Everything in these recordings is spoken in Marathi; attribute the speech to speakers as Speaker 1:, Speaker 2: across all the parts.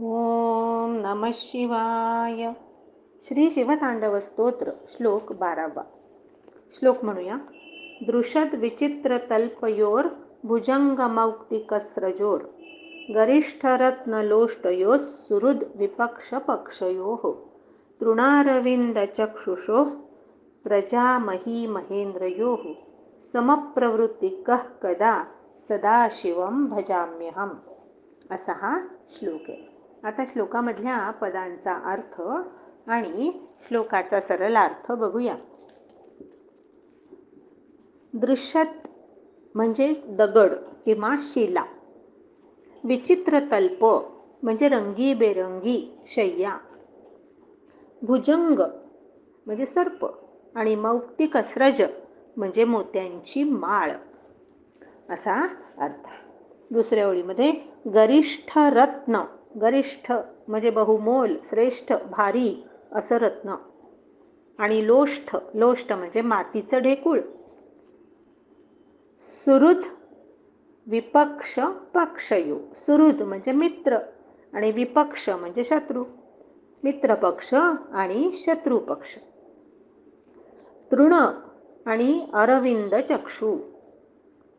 Speaker 1: ओम नमः शिवाय. श्री शिवतांडव स्तोत्र श्लोक 12. श्लोक म्हणूया. दृशद विचित्र तल्पयोर भुजंगमौक्तिकस्रजोर गरिष्ठरत्नलोष्टयोः सुहृद विपक्ष पक्षयोः तृणारविन्दचक्षुषोः प्रजामही महेंद्रयोः समप्रवृत्तिकः कदा सदाशिवं भजाम्यहम्. असा हा श्लोक आहे. आता श्लोकामधल्या पदांचा अर्थ आणि श्लोकाचा सरळ अर्थ बघूया. दृश्यत म्हणजे दगड किंवा शिला. विचित्र तल्प म्हणजे रंगीबेरंगी शय्या. भुजंग म्हणजे सर्प आणि मौक्तिक स्रज म्हणजे मोत्यांची माळ असा अर्थ. दुसऱ्या ओळीमध्ये गरिष्ठ रत्न, गरिष्ठ म्हणजे बहुमोल, श्रेष्ठ, भारी असं रत्न. आणि लोष्ठ, लोष्ठ म्हणजे मातीचं ढेकूळ. सुहृद विपक्ष पक्षयो, सुहृद म्हणजे मित्र आणि विपक्ष म्हणजे शत्रू. मित्र पक्ष आणि शत्रू पक्ष. तृण आणि अरविंद चक्षु,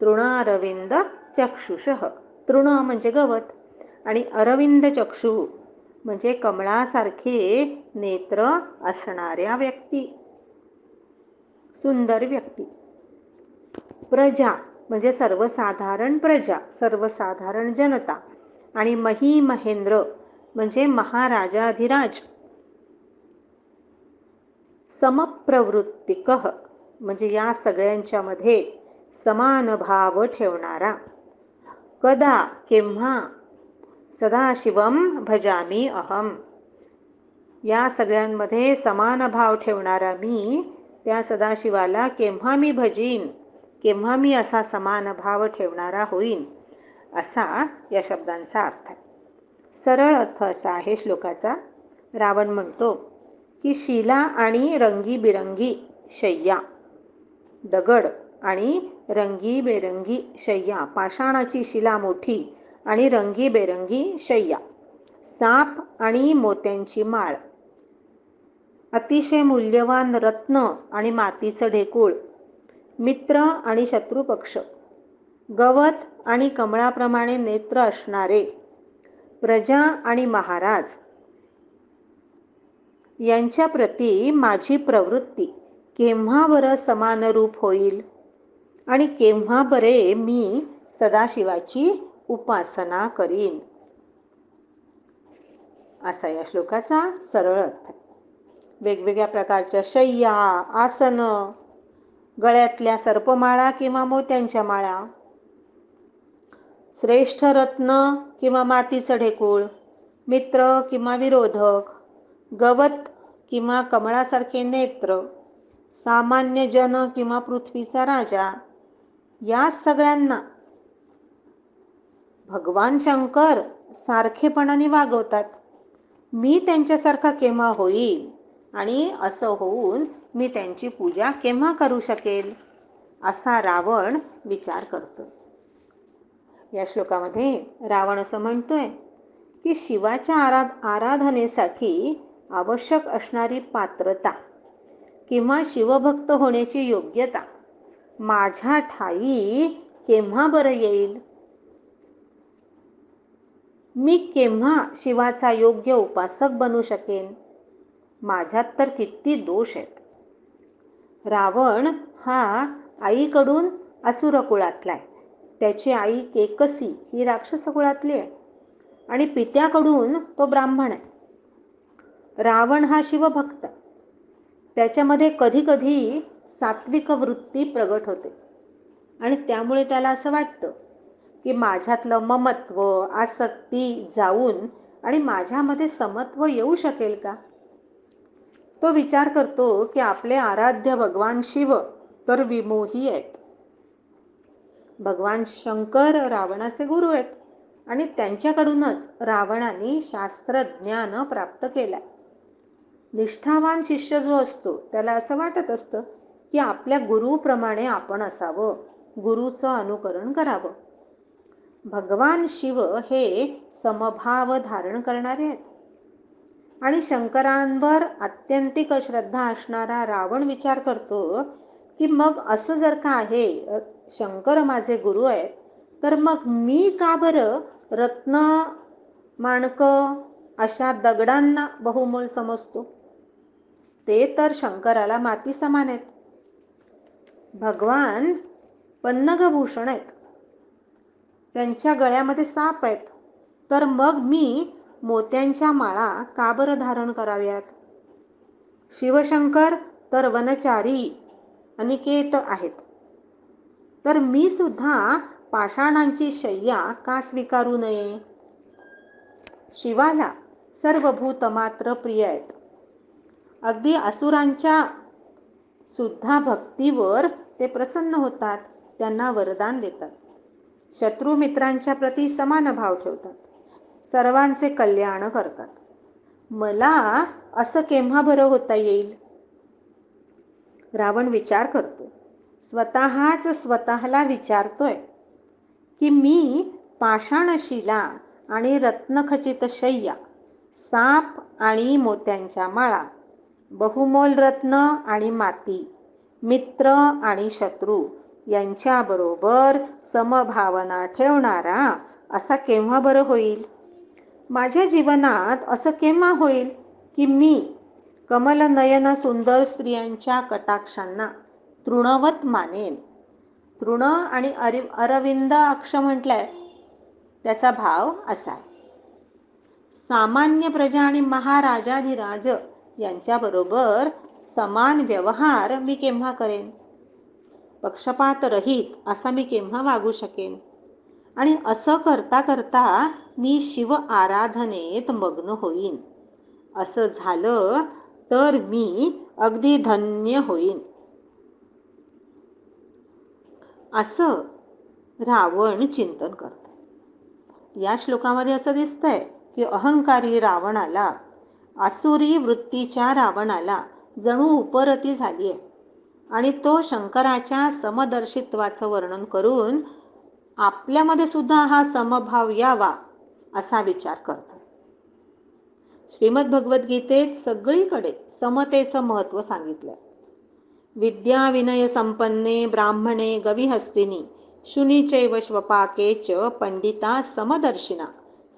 Speaker 1: तृणारविंद चक्षुषः. तृण म्हणजे गवत आणि अरविंद चक्षु म्हणजे कमळासारखे नेत्र असणाऱ्या व्यक्ती, सुंदर व्यक्ती. प्रजा म्हणजे सर्वसाधारण प्रजा, सर्वसाधारण जनता. आणि मही महेंद्र म्हणजे महाराजाधिराज. समप्रवृत्तिकः म्हणजे या सगळ्यांच्या मध्ये समान भाव ठेवणारा. कदा केव्हा, सदाशिवम भजामी अहम या सगळ्यांमध्ये समान भाव ठेवणारा मी त्या सदाशिवाला केव्हा मी भजीन, केव्हा मी असा समान भाव ठेवणारा होईन, असा या शब्दांचा अर्थ आहे. सरळ अर्थ असा आहे श्लोकाचा. रावण म्हणतो की शिला आणि रंगीबिरंगी शय्या, दगड आणि रंगीबेरंगी शय्या, पाषाणाची शिला मोठी आणि रंगीबेरंगी शय्या, साप आणि मोत्यांची माळ, अतिशय मूल्यवान रत्न आणि मातीचं ढेकूळ, मित्र आणि शत्रुपक्ष, गवत आणि कमळाप्रमाणे नेत्र असणारे, प्रजा आणि महाराज यांच्या प्रती माझी प्रवृत्ती केव्हा बरं समान रूप होईल आणि केव्हा बरे मी सदाशिवाची उपासना करीन, असा या श्लोकाचा सरळ अर्थ आहे. वेगवेगळ्या प्रकारच्या शय्या, आसन, गळ्यातल्या सर्पमाळा किंवा मोत्यांच्या माळा, श्रेष्ठ रत्न किंवा मातीचं ढेकूळ, मित्र किंवा विरोधक, गवत किंवा कमळासारखे नेत्र, सामान्य जन किंवा पृथ्वीचा राजा, या सगळ्यांना भगवान शंकर सारखेपणाने वागवतात. मी त्यांच्यासारखा केव्हा होईल आणि असं होऊन मी त्यांची पूजा केव्हा करू शकेल, असा रावण विचार करतो. या श्लोकामध्ये रावण असं म्हणतोय की शिवाच्या आराधनेसाठी आवश्यक असणारी पात्रता किंवा शिवभक्त होण्याची योग्यता माझ्या ठाई केव्हा बरं येईल, मी केव्हा शिवाचा योग्य उपासक बनू शकेन, माझ्यात तर किती दोष आहेत. रावण हा आईकडून असुर कुळातला आहे. त्याची आई केकसी ही राक्षस कुळातली आहे आणि पित्याकडून तो ब्राह्मण आहे. रावण हा शिवभक्त, त्याच्यामध्ये कधी कधी सात्विक वृत्ती प्रगट होते आणि त्यामुळे त्याला असं वाटतं की माझ्यातलं ममत्व, आसक्ती जाऊन आणि माझ्यामध्ये समत्व येऊ शकेल का. तो विचार करतो की आपले आराध्य भगवान शिव तर विमोही आहेत. भगवान शंकर रावणाचे गुरु आहेत आणि त्यांच्याकडूनच रावणाने शास्त्रज्ञान प्राप्त केलं. निष्ठावान शिष्य जो असतो त्याला असं वाटत असतं की आपल्या गुरुप्रमाणे आपण असावं, गुरुचं अनुकरण करावं. भगवान शिव हे समभाव धारण करणारे आहेत. आणि शंकरांवर आत्यंतिक श्रद्धा असणारा रावण विचार करतो की मग असं जर का आहे, शंकर माझे गुरु आहेत, तर मग मी का बरं रत्न माणकं अशा दगडांना बहुमोल समजतो? ते तर शंकराला माती समान आहेत. भगवान पन्नगभूषण आहेत, त्यांच्या गळ्यामध्ये साप आहेत, तर मग मी मोत्यांच्या माळा का बरं धारण कराव्यात? शिवशंकर तर वनचारी अनिकेत आहेत, तर मी सुद्धा पाषाणांची शय्या का स्वीकारू नये? शिवाला सर्व भूत मात्र प्रिय आहेत. अगदी असुरांच्या सुद्धा भक्तीवर ते प्रसन्न होतात, त्यांना वरदान देतात. शत्रू मित्रांच्या प्रती समान भाव ठेवतात, सर्वांचे कल्याण करतात. मला असं केव्हा बरं होता येईल? रावण विचार करतो, स्वतःच स्वतःला विचारतोय की मी पाषाणशिला आणि रत्नखचित शय्या, साप आणि मोत्यांच्या माळा, बहुमोल रत्न आणि माती, मित्र आणि शत्रू यांच्याबरोबर समभावना ठेवणारा असा केव्हा बरं होईल? माझ्या जीवनात असं केव्हा होईल की मी कमलनयन सुंदर स्त्रियांच्या कटाक्षांना तृणवत मानेन? तृण आणि अरविंद अक्ष म्हटलंय, त्याचा भाव असा आहे, सामान्य प्रजा आणि महाराजाधिराज यांच्याबरोबर समान व्यवहार मी केव्हा करेन? पक्षपात रहित असा मी केव्हा वागू शकेन? आणि असं करता करता मी शिव आराधनेत मग्न होईन. असं झालं तर मी अगदी धन्य होईन. असं रावण चिंतन करतो. या श्लोकामध्ये असं दिसतंय की अहंकारी रावणाला, आसुरी वृत्तीच्या रावणाला जणू उपरती झाली आहे आणि तो शंकराच्या समदर्शित्वाचं वर्णन करून आपल्यामध्ये सुद्धा हा समभाव यावा असा विचार करतो. श्रीमद भगवद्गीतेत सगळीकडे समतेचं महत्त्व सांगितलंय. विद्या विनय संपन्ने ब्राह्मणे गविहस्तिनी शुनीचैव श्वपाके च पंडिता समदर्शिना.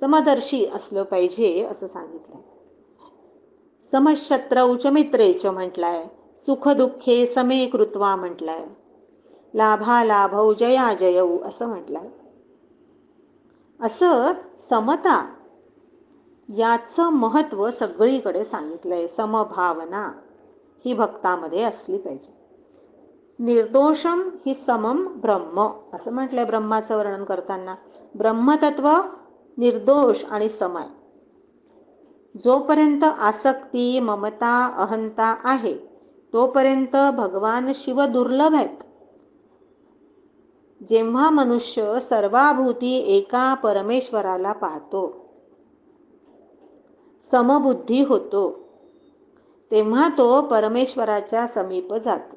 Speaker 1: समदर्शी असलं पाहिजे असं सांगितलंय. समशत्रौ च मित्रे च म्हटलाय. सुख दुःखे समे कृत्वा म्हटलाय. लाभालाभौ जया जयौ असं म्हटलंय. असं समता याचं महत्त्व सगळीकडे सांगितलंय. समभावना ही भक्तामध्ये असली पाहिजे. निर्दोषम ही समम ब्रह्म असं म्हटलंय ब्रह्माचं वर्णन करताना. ब्रह्मतत्व निर्दोष आणि समय. जोपर्यंत आसक्ती ममता अहंता आहे तोपर्यंत भगवान शिव दुर्लभ आहेत. जेव्हा मनुष्य सर्वाभूती एका परमेश्वराला पाहतो, समबुद्धी होतो, तेव्हा तो परमेश्वराच्या समीप जातो.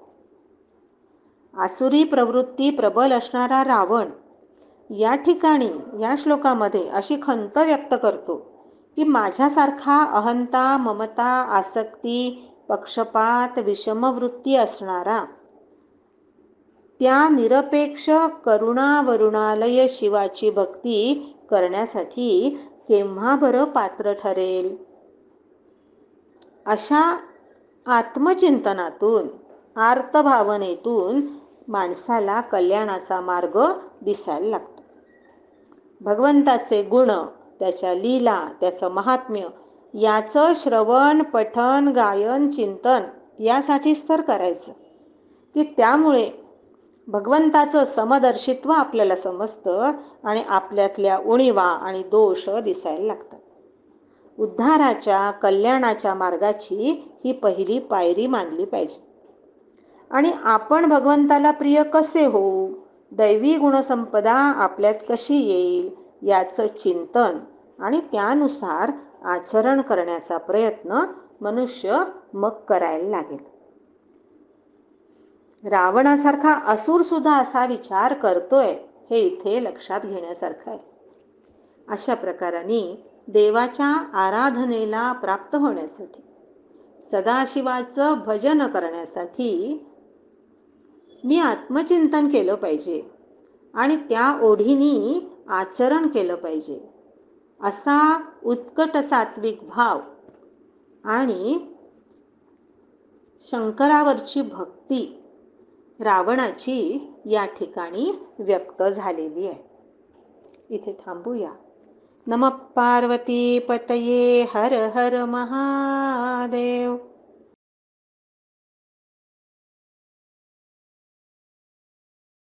Speaker 1: आसुरी प्रवृत्ती प्रबल असणारा रावण या ठिकाणी या श्लोकामध्ये अशी खंत व्यक्त करतो की माझ्यासारखा अहंता ममता आसक्ती पक्षपात विषमवृत्ती असणारा त्या निरपेक्ष करुणावरुणालय शिवाची भक्ती करण्यासाठी केव्हा बरं पात्र ठरेल? अशा आत्मचिंतनातून आर्तभावनेतून माणसाला कल्याणाचा मार्ग दिसायला लागतो. भगवंताचे गुण, त्याच्या लीला, त्याचं महात्म्य याचं श्रवण पठन गायन चिंतन यासाठीच तर करायचं की त्यामुळे भगवंताचं समदर्शित्व आपल्याला समजतं आणि आपल्यातल्या उणिवा आणि दोष दिसायला लागतात. उद्धाराच्या कल्याणाच्या मार्गाची ही पहिली पायरी मानली पाहिजे. आणि आपण भगवंताला प्रिय कसे होऊ, दैवी गुणसंपदा आपल्यात कशी येईल याचं चिंतन आणि त्यानुसार आचरण करण्याचा प्रयत्न मनुष्य मग करायला लागेल. रावणासारखा असुर सुद्धा असा विचार करतोय हे इथे लक्षात घेण्यासारखं आहे. अशा प्रकाराने देवाच्या आराधनेला प्राप्त होण्यासाठी, सदाशिवाचं भजन करण्यासाठी मी आत्मचिंतन केलं पाहिजे आणि त्या ओढीनी आचरण केलं पाहिजे, असा उत्कट सात्विक भाव आणि शंकरावरची भक्ती रावणाची या ठिकाणी व्यक्त झालेली आहे. इथे थांबूया. नमः पार्वती पतये हर हर महादेव.